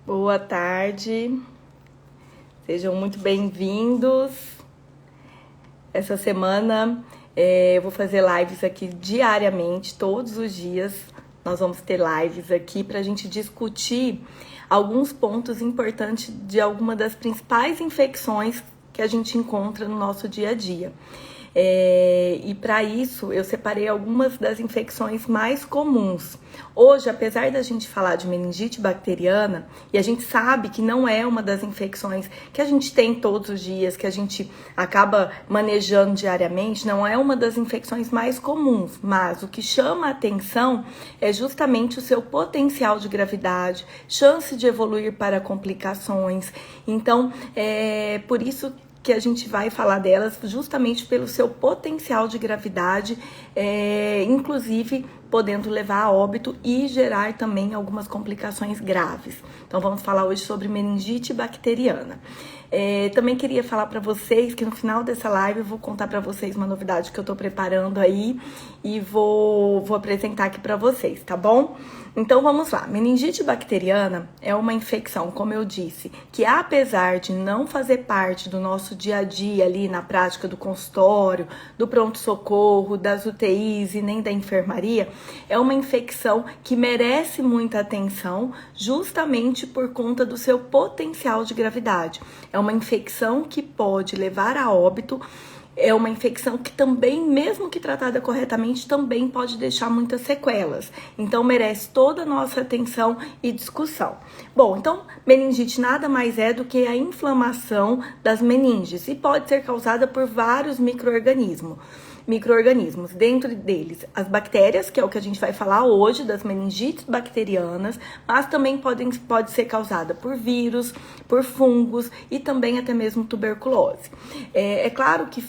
Boa tarde, sejam muito bem-vindos. Essa semana eu vou fazer lives aqui diariamente, todos os dias. Nós vamos ter lives aqui para a gente discutir alguns pontos importantes de alguma das principais infecções que a gente encontra no nosso dia a dia. E para isso eu separei algumas das infecções mais comuns. Hoje, apesar da gente falar de meningite bacteriana, e a gente sabe que não é uma das infecções que a gente tem todos os dias, que a gente acaba manejando diariamente, não é uma das infecções mais comuns, mas o que chama a atenção é justamente o seu potencial de gravidade, chance de evoluir para complicações. Então, por isso que a gente vai falar delas justamente pelo seu potencial de gravidade, inclusive podendo levar a óbito e gerar também algumas complicações graves. Então vamos falar hoje sobre meningite bacteriana. Também queria falar para vocês que no final dessa live eu vou contar para vocês uma novidade que eu tô preparando aí e vou apresentar aqui para vocês, tá bom? Então vamos lá, meningite bacteriana é uma infecção, como eu disse, que apesar de não fazer parte do nosso dia a dia ali na prática do consultório, do pronto-socorro, das UTIs e nem da enfermaria, é uma infecção que merece muita atenção justamente por conta do seu potencial de gravidade. É uma infecção que pode levar a óbito. É uma infecção que também, mesmo que tratada corretamente, também pode deixar muitas sequelas. Então, merece toda a nossa atenção e discussão. Bom, então, meningite nada mais é do que a inflamação das meninges e pode ser causada por vários micro-organismos, dentro deles as bactérias, que é o que a gente vai falar hoje, das meningites bacterianas, mas também pode ser causada por vírus, por fungos e também até mesmo tuberculose. É claro que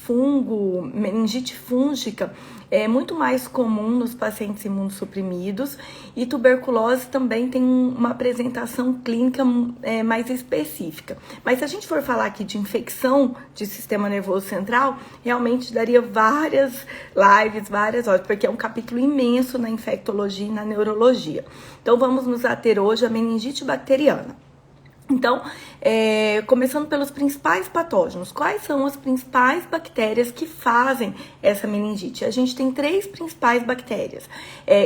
meningite fúngica é muito mais comum nos pacientes imunossuprimidos e tuberculose também tem uma apresentação clínica mais específica. Mas se a gente for falar aqui de infecção de sistema nervoso central, realmente daria várias lives, várias horas, porque é um capítulo imenso na infectologia e na neurologia. Então vamos nos ater hoje à meningite bacteriana. Então, começando pelos principais patógenos, quais são as principais bactérias que fazem essa meningite? A gente tem 3 principais bactérias,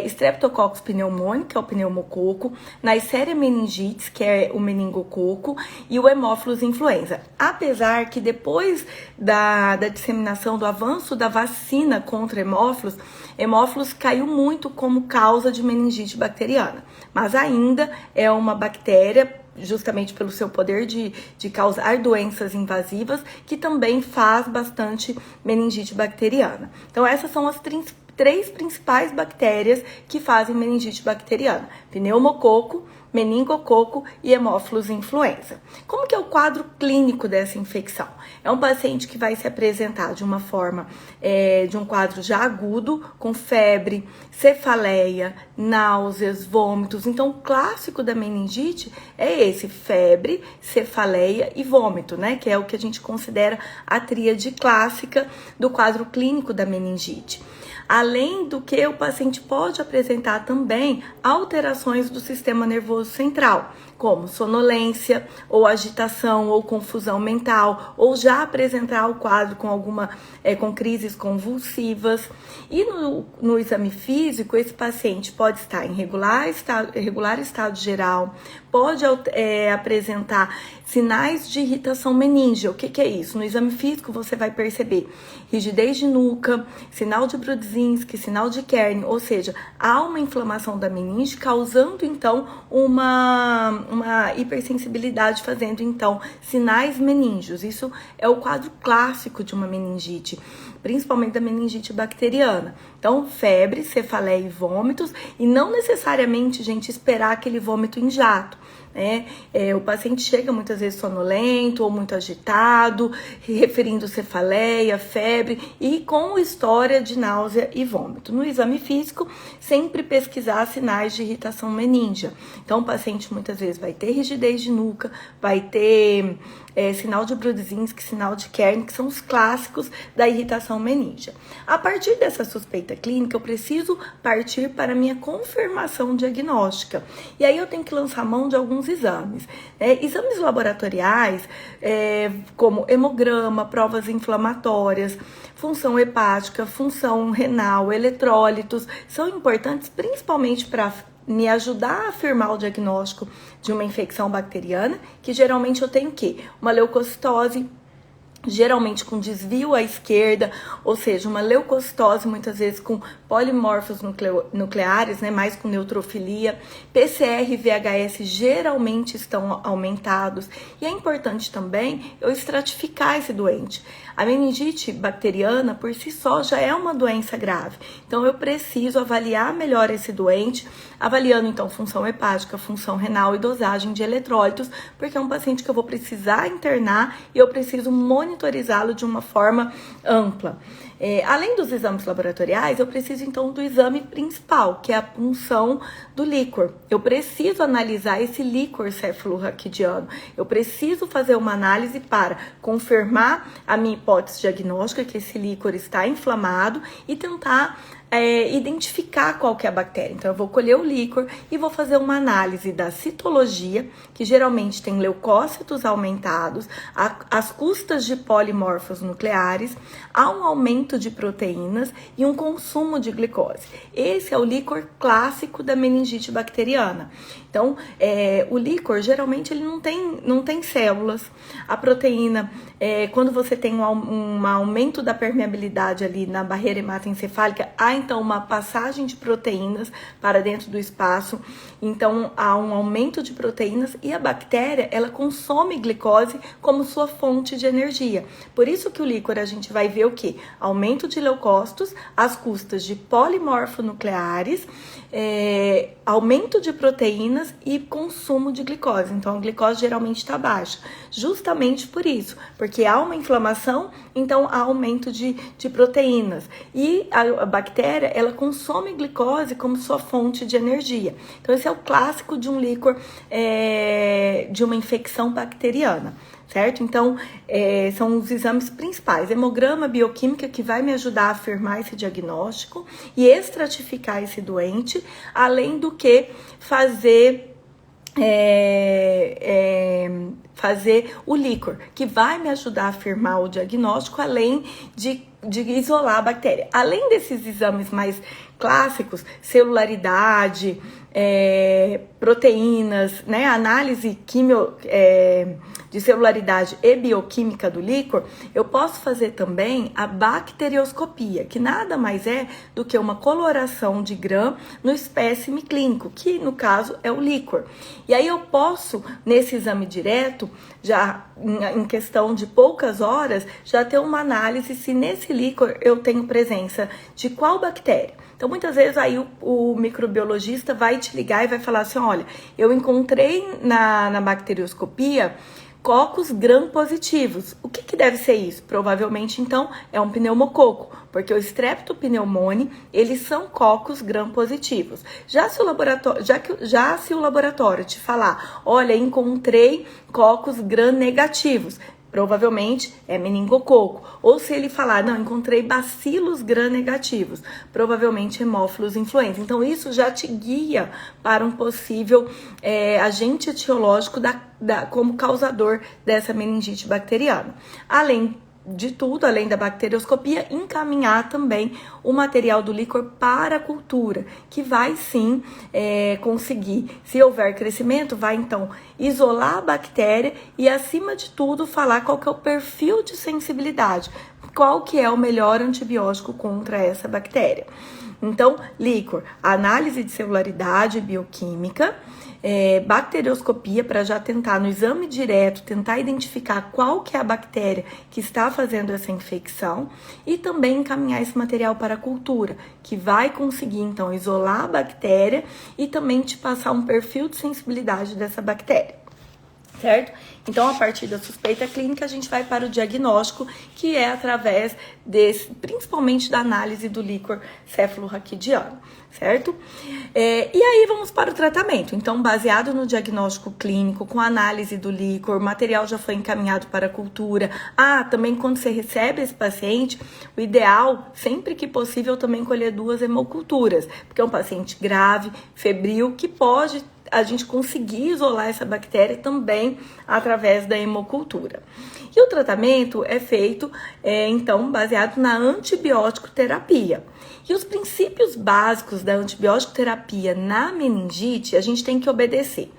Streptococcus pneumoniae, que é o pneumococo, Neisseria meningitis, que é o meningococo, e o Haemophilus influenza. Apesar que depois da disseminação, do avanço da vacina contra Haemophilus caiu muito como causa de meningite bacteriana, mas ainda é uma bactéria, justamente pelo seu poder de causar doenças invasivas, que também faz bastante meningite bacteriana. Então essas são as 3 principais bactérias que fazem meningite bacteriana: pneumococo, meningococo e Haemophilus influenza. Como que é o quadro clínico dessa infecção? É um paciente que vai se apresentar de uma forma, de um quadro já agudo, com febre, cefaleia, náuseas, vômitos. Então, o clássico da meningite é esse: febre, cefaleia e vômito, né? Que é o que a gente considera a tríade clássica do quadro clínico da meningite. Além do que, o paciente pode apresentar também alterações do sistema nervoso central, como sonolência, ou agitação, ou confusão mental, ou já apresentar o quadro com crises convulsivas. E no exame físico, esse paciente pode estar em regular estado geral, pode apresentar sinais de irritação meníngea. O que é isso? No exame físico você vai perceber rigidez de nuca, sinal de Brudzinski, sinal de Kern, ou seja, há uma inflamação da meninge causando então uma hipersensibilidade, fazendo então sinais meníngeos. Isso é o quadro clássico de uma meningite, principalmente da meningite bacteriana. Então, febre, cefaleia e vômitos, e não necessariamente, gente, esperar aquele vômito em jato. O paciente chega muitas vezes sonolento ou muito agitado, referindo cefaleia, febre e com história de náusea e vômito. No exame físico, sempre pesquisar sinais de irritação meníngea. Então, o paciente muitas vezes vai ter rigidez de nuca, vai ter sinal de Brudzinski, sinal de Kern, que são os clássicos da irritação meníngea. A partir dessa suspeita clínica, eu preciso partir para a minha confirmação diagnóstica. E aí eu tenho que lançar mão de alguns exames. Exames laboratoriais, como hemograma, provas inflamatórias, função hepática, função renal, eletrólitos, são importantes principalmente para me ajudar a afirmar o diagnóstico de uma infecção bacteriana, que geralmente eu tenho o quê? Uma leucocitose, geralmente com desvio à esquerda, ou seja, uma leucocitose muitas vezes com polimorfos nucleares, né, mais com neutrofilia. PCR e VHS geralmente estão aumentados, e é importante também eu estratificar esse doente. A meningite bacteriana, por si só, já é uma doença grave. Então, eu preciso avaliar melhor esse doente, avaliando, então, função hepática, função renal e dosagem de eletrólitos, porque é um paciente que eu vou precisar internar e eu preciso monitorizá-lo de uma forma ampla. Além dos exames laboratoriais, eu preciso, então, do exame principal, que é a punção do líquor. Eu preciso analisar esse líquor cefalorraquidiano. Eu preciso fazer uma análise para confirmar a minha hipótese diagnóstica, que esse líquor está inflamado, e tentar identificar qual que é a bactéria. Então, eu vou colher o líquor e vou fazer uma análise da citologia, que geralmente tem leucócitos aumentados, as custas de polimorfos nucleares, há um aumento de proteínas e um consumo de glicose. Esse é o líquor clássico da meningite bacteriana. Então, o líquor, geralmente, ele não tem células. A proteína, quando você tem um aumento da permeabilidade ali na barreira hematoencefálica, há, então, uma passagem de proteínas para dentro do espaço. Então, há um aumento de proteínas e a bactéria, ela consome glicose como sua fonte de energia. Por isso que o líquor, a gente vai ver o quê? Aumento de leucócitos, as custas de polimorfonucleares, aumento de proteínas e consumo de glicose. Então, a glicose geralmente está baixa, justamente por isso, porque há uma inflamação, então há aumento de proteínas. E a bactéria, ela consome glicose como sua fonte de energia. Então, esse é o clássico de um líquor, de uma infecção bacteriana. Certo? Então, são os exames principais. Hemograma, bioquímica, que vai me ajudar a afirmar esse diagnóstico e estratificar esse doente, além do que fazer o líquor, que vai me ajudar a afirmar o diagnóstico, além de isolar a bactéria. Além desses exames mais clássicos, celularidade, proteínas, né, análise de celularidade e bioquímica do líquor, eu posso fazer também a bacterioscopia, que nada mais é do que uma coloração de Gram no espécime clínico, que no caso é o líquor. E aí eu posso, nesse exame direto, já em questão de poucas horas, já ter uma análise se nesse líquor eu tenho presença de qual bactéria. Então, muitas vezes aí o microbiologista vai te ligar e vai falar assim, olha, eu encontrei na bacterioscopia cocos gram positivos. O que deve ser isso? Provavelmente, então, é um pneumococo, porque o Streptopneumoniae, eles são cocos gram positivos. Já se o laboratório te falar, olha, encontrei cocos gram negativos, provavelmente é meningococo. Ou se ele falar, não, encontrei bacilos gram negativos, provavelmente hemófilos influenza. Então, isso já te guia para um possível agente etiológico como causador dessa meningite bacteriana. Além de tudo, além da bacterioscopia, encaminhar também o material do líquor para a cultura, que vai sim conseguir, se houver crescimento, vai então isolar a bactéria e, acima de tudo, falar qual que é o perfil de sensibilidade, qual que é o melhor antibiótico contra essa bactéria. Então, líquor, análise de celularidade bioquímica, bacterioscopia para já tentar no exame direto, tentar identificar qual que é a bactéria que está fazendo essa infecção e também encaminhar esse material para a cultura, que vai conseguir então isolar a bactéria e também te passar um perfil de sensibilidade dessa bactéria. certo? Então, a partir da suspeita clínica, a gente vai para o diagnóstico, que é através principalmente da análise do líquor cefalorraquidiano, certo? E aí, vamos para o tratamento. Então, baseado no diagnóstico clínico, com a análise do líquor, o material já foi encaminhado para a cultura. Também quando você recebe esse paciente, o ideal, sempre que possível, também colher 2 hemoculturas, porque é um paciente grave, febril, que pode a gente conseguir isolar essa bactéria também através da hemocultura. E o tratamento é feito, então, baseado na antibiótico terapia. E os princípios básicos da antibiótico terapia na meningite, a gente tem que obedecer.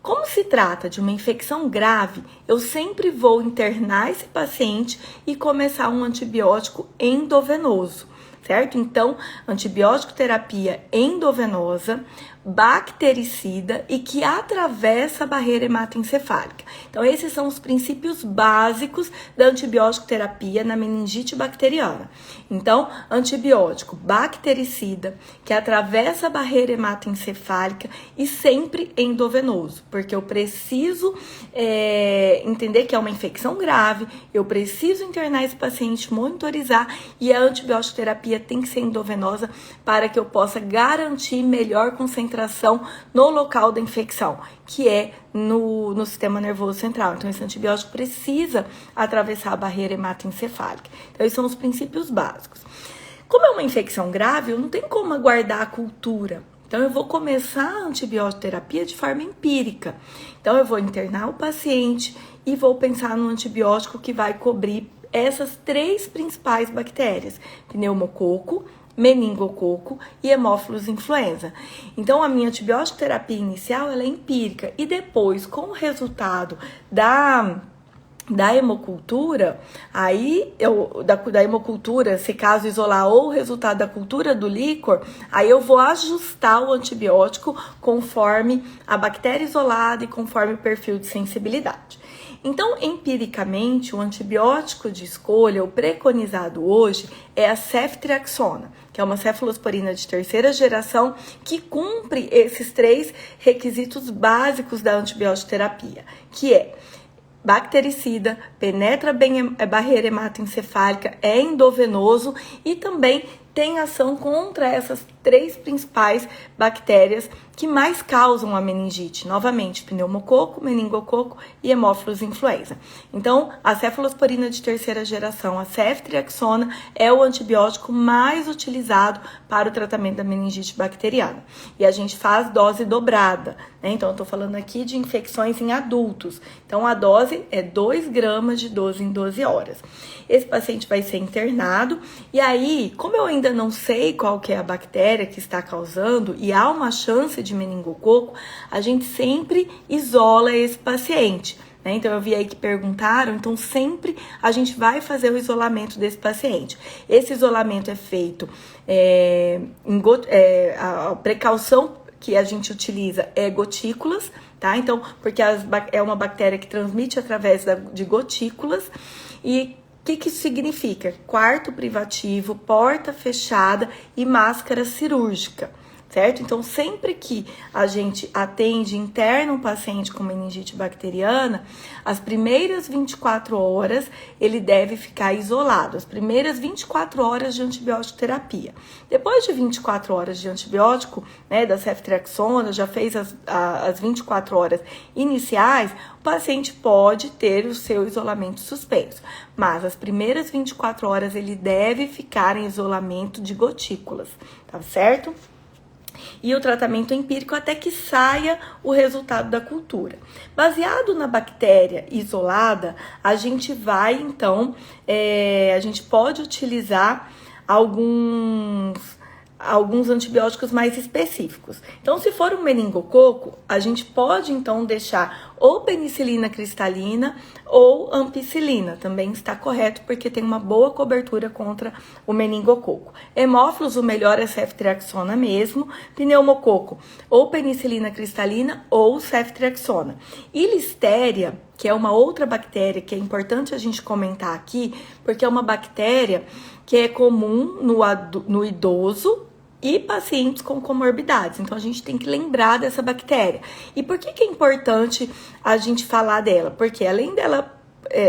Como se trata de uma infecção grave, eu sempre vou internar esse paciente e começar um antibiótico endovenoso, certo? Então, antibiótico terapia endovenosa, bactericida e que atravessa a barreira hematoencefálica. Então, esses são os princípios básicos da antibiótico terapia na meningite bacteriana. Então, antibiótico bactericida que atravessa a barreira hematoencefálica e sempre endovenoso, porque eu preciso entender que é uma infecção grave, eu preciso internar esse paciente, monitorizar, e a antibiótico terapia tem que ser endovenosa para que eu possa garantir melhor concentração no local da infecção, que é no sistema nervoso central. Então, esse antibiótico precisa atravessar a barreira hematoencefálica. Então, esses são os princípios básicos. Como é uma infecção grave, eu não tenho como aguardar a cultura. Então, eu vou começar a antibiótico terapia de forma empírica. Então, eu vou internar o paciente e vou pensar no antibiótico que vai cobrir essas 3 principais bactérias: pneumococo, meningococo e hemófilos influenza. Então, a minha antibiótico terapia inicial ela é empírica, e depois, com o resultado da hemocultura, aí da hemocultura, se caso isolar, ou o resultado da cultura do líquor, aí eu vou ajustar o antibiótico conforme a bactéria isolada e conforme o perfil de sensibilidade. Então, empiricamente, o antibiótico de escolha, o preconizado hoje, é a ceftriaxona, que é uma cefalosporina de 3ª geração que cumpre esses 3 requisitos básicos da antibiótico terapia, que é bactericida, penetra bem a barreira hematoencefálica, é endovenoso e também tem ação contra essas 3 principais bactérias que mais causam a meningite. Novamente, pneumococo, meningococo e hemófilos influenza. Então, a cefalosporina de 3ª geração, a ceftriaxona, é o antibiótico mais utilizado para o tratamento da meningite bacteriana. E a gente faz dose dobrada, né? Então, eu tô falando aqui de infecções em adultos. Então, a dose é 2 gramas de 12 em 12 horas. Esse paciente vai ser internado e aí, como eu ainda não sei qual que é a bactéria que está causando e há uma chance de meningococo, a gente sempre isola esse paciente, né? Então, eu vi aí que perguntaram, então sempre a gente vai fazer o isolamento desse paciente. Esse isolamento é feito, a precaução que a gente utiliza é gotículas, tá? Então, porque é uma bactéria que transmite através de gotículas. E o que isso significa? Quarto privativo, porta fechada e máscara cirúrgica, certo? Então, sempre que a gente atende, interna um paciente com meningite bacteriana, as primeiras 24 horas ele deve ficar isolado, as primeiras 24 horas de antibiótico terapia. Depois de 24 horas de antibiótico, né, da ceftriaxona, já fez as 24 horas iniciais, o paciente pode ter o seu isolamento suspenso, mas as primeiras 24 horas ele deve ficar em isolamento de gotículas, tá certo? E o tratamento empírico até que saia o resultado da cultura. Baseado na bactéria isolada, a gente vai, então, a gente pode utilizar alguns antibióticos mais específicos. Então, se for um meningococo, a gente pode, então, deixar ou penicilina cristalina ou ampicilina. Também está correto, porque tem uma boa cobertura contra o meningococo. Hemófilos, o melhor é ceftriaxona mesmo. Pneumococo, ou penicilina cristalina ou ceftriaxona. E listéria, que é uma outra bactéria que é importante a gente comentar aqui, porque é uma bactéria que é comum no idoso, e pacientes com comorbidades. Então, a gente tem que lembrar dessa bactéria. E por que é importante a gente falar dela? Porque além dela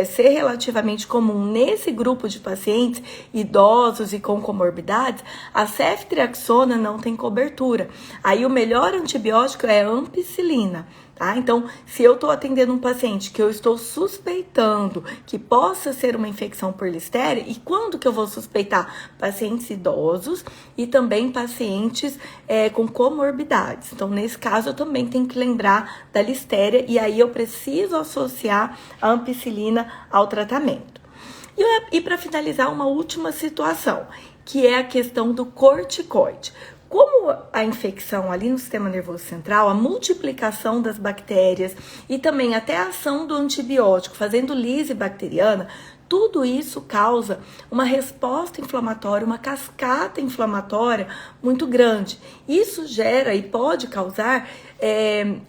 ser relativamente comum nesse grupo de pacientes idosos e com comorbidades, a ceftriaxona não tem cobertura. Aí o melhor antibiótico é a ampicilina. Tá? Então, se eu estou atendendo um paciente que eu estou suspeitando que possa ser uma infecção por listéria, e quando que eu vou suspeitar? Pacientes idosos e também pacientes com comorbidades. Então, nesse caso, eu também tenho que lembrar da listéria e aí eu preciso associar a ampicilina ao tratamento. E para finalizar, uma última situação, que é a questão do corticoide. Como a infecção ali no sistema nervoso central, a multiplicação das bactérias e também até a ação do antibiótico fazendo lise bacteriana, tudo isso causa uma resposta inflamatória, uma cascata inflamatória muito grande. Isso gera e pode causar,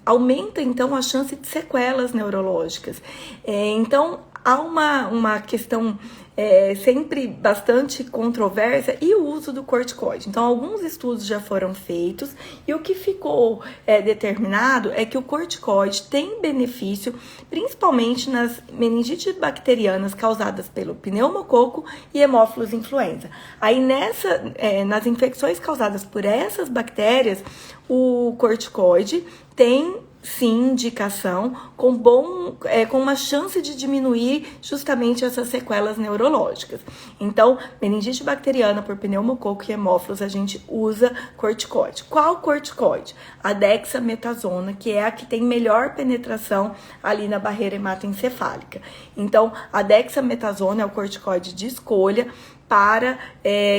aumenta então a chance de sequelas neurológicas. Então, há uma questão sempre bastante controversa e o uso do corticoide. Então, alguns estudos já foram feitos e o que ficou determinado é que o corticoide tem benefício principalmente nas meningites bacterianas causadas pelo pneumococo e Haemophilus influenza. Aí nas infecções causadas por essas bactérias, o corticoide tem sim indicação com uma chance de diminuir justamente essas sequelas neurológicas. Então, meningite bacteriana por pneumococo e hemófilos, a gente usa corticoide. Qual corticoide? A dexametasona, que é a que tem melhor penetração ali na barreira hematoencefálica. Então, a dexametasona é o corticoide de escolha para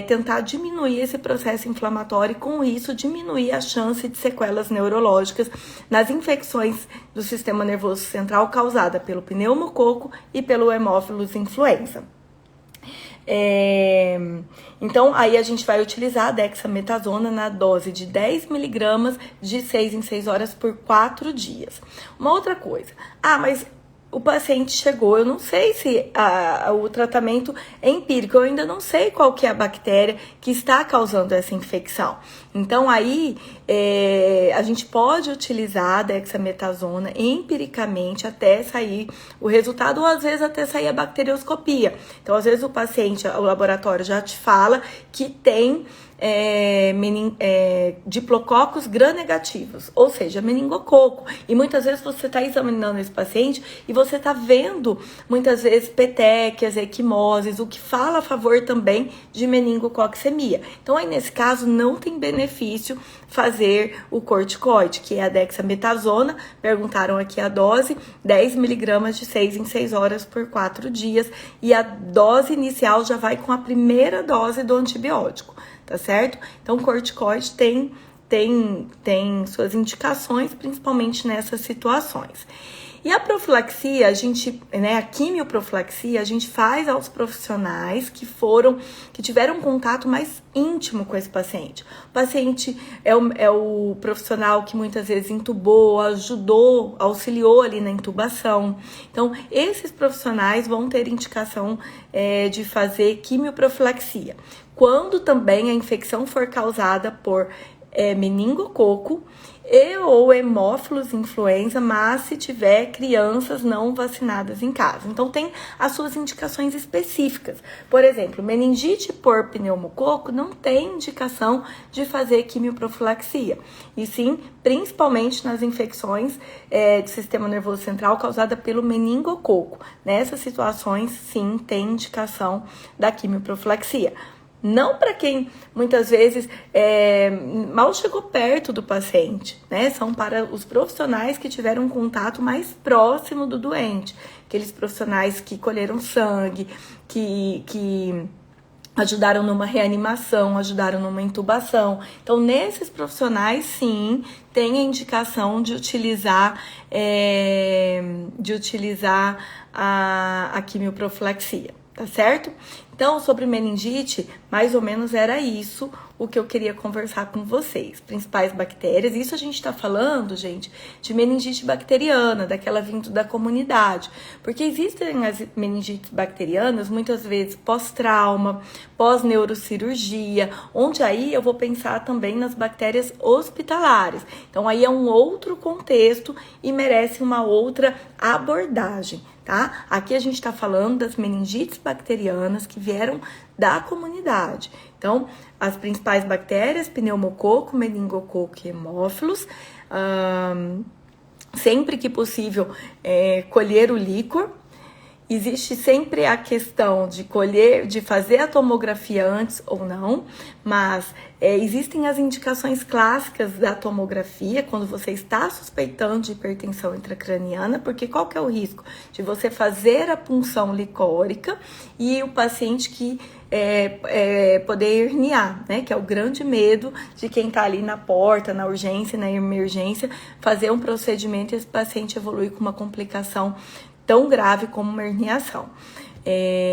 tentar diminuir esse processo inflamatório e, com isso, diminuir a chance de sequelas neurológicas nas infecções do sistema nervoso central causada pelo pneumococo e pelo Haemophilus influenza. Então, aí a gente vai utilizar a dexametasona na dose de 10 miligramas de 6 em 6 horas por 4 dias. Uma outra coisa, mas o paciente chegou, eu não sei se o tratamento é empírico, eu ainda não sei qual que é a bactéria que está causando essa infecção. Então, aí, a gente pode utilizar a dexametasona empiricamente até sair o resultado, ou às vezes até sair a bacterioscopia. Então, às vezes o paciente, o laboratório já te fala que tem diplococos gram-negativos, ou seja, meningococo. E muitas vezes você está examinando esse paciente e você está vendo, muitas vezes, petequias, equimoses, o que fala a favor também de meningococcemia. Então, aí nesse caso, não tem benefício fazer o corticoide, que é a dexametasona. Perguntaram aqui a dose, 10 miligramas de 6 em 6 horas por 4 dias. E a dose inicial já vai com a primeira dose do antibiótico. Tá certo? Então, o corticoide tem suas indicações, principalmente nessas situações. E a profilaxia, a quimioprofilaxia, a gente faz aos profissionais que tiveram um contato mais íntimo com esse paciente. O paciente é o profissional que muitas vezes intubou, ajudou, auxiliou ali na intubação. Então, esses profissionais vão ter indicação de fazer quimioprofilaxia. Quando também a infecção for causada por meningococo ou Haemophilus influenza, mas se tiver crianças não vacinadas em casa. Então, tem as suas indicações específicas. Por exemplo, meningite por pneumococo não tem indicação de fazer quimioprofilaxia. E sim, principalmente nas infecções do sistema nervoso central causada pelo meningococo. Nessas situações, sim, tem indicação da quimioprofilaxia. Não para quem, muitas vezes, mal chegou perto do paciente, né? São para os profissionais que tiveram um contato mais próximo do doente. Aqueles profissionais que colheram sangue, que ajudaram numa reanimação, ajudaram numa intubação. Então, nesses profissionais, sim, tem a indicação de utilizar a quimioprofilaxia. Tá certo? Então, sobre meningite, mais ou menos era isso o que eu queria conversar com vocês. Principais bactérias, isso a gente tá falando, gente, de meningite bacteriana, daquela vindo da comunidade. Porque existem as meningites bacterianas, muitas vezes pós-trauma, pós-neurocirurgia, onde aí eu vou pensar também nas bactérias hospitalares. Então aí é um outro contexto e merece uma outra abordagem, tá? Aqui a gente tá falando das meningites bacterianas que vieram da comunidade. Então, as principais bactérias, pneumococo, meningococo e hemófilos. Sempre que possível, colher o líquor. Existe sempre a questão de colher, de fazer a tomografia antes ou não, mas existem as indicações clássicas da tomografia quando você está suspeitando de hipertensão intracraniana, porque qual que é o risco? De você fazer a punção licórica e o paciente que poder herniar, né? Que é o grande medo de quem tá ali na porta, na urgência, na emergência, fazer um procedimento e esse paciente evoluir com uma complicação tão grave como uma herniação.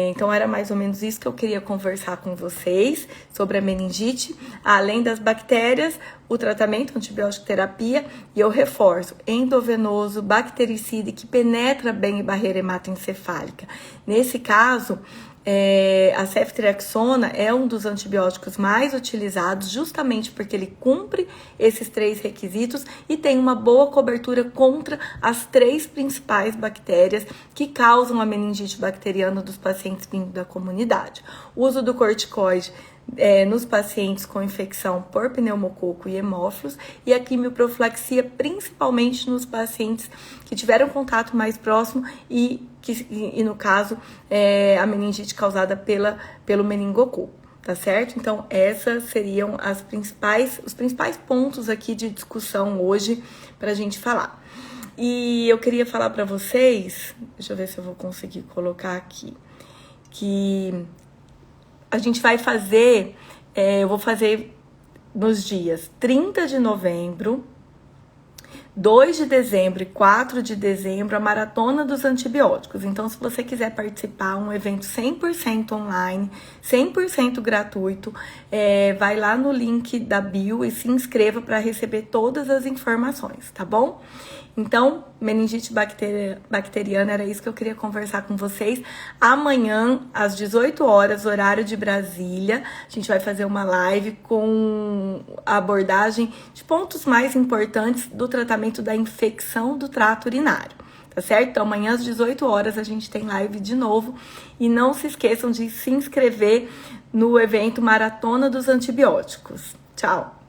Então era mais ou menos isso que eu queria conversar com vocês sobre a meningite, além das bactérias, o tratamento, antibiótico terapia, e eu reforço, endovenoso, bactericida que penetra bem a barreira hematoencefálica. Nesse caso, a ceftriaxona é um dos antibióticos mais utilizados justamente porque ele cumpre esses 3 requisitos e tem uma boa cobertura contra as 3 principais bactérias que causam a meningite bacteriana dos pacientes vindo da comunidade. O uso do corticoide nos pacientes com infecção por pneumococo e hemófilos e a quimioprofilaxia principalmente nos pacientes que tiveram contato mais próximo e no caso a meningite causada pelo meningococo, tá certo? Então essas seriam os principais pontos aqui de discussão hoje pra gente falar. E eu queria falar pra vocês, deixa eu ver se eu vou conseguir colocar aqui, que a gente vai fazer, eu vou fazer nos dias 30 de novembro, 2 de dezembro e 4 de dezembro, a Maratona dos Antibióticos. Então, se você quiser participar, um evento 100% online, 100% gratuito, vai lá no link da bio e se inscreva para receber todas as informações, tá bom? Então, meningite bacteriana, era isso que eu queria conversar com vocês. Amanhã, às 18 horas, horário de Brasília, a gente vai fazer uma live com a abordagem de pontos mais importantes do tratamento da infecção do trato urinário. Tá certo? Então, amanhã às 18 horas a gente tem live de novo. E não se esqueçam de se inscrever no evento Maratona dos Antibióticos. Tchau!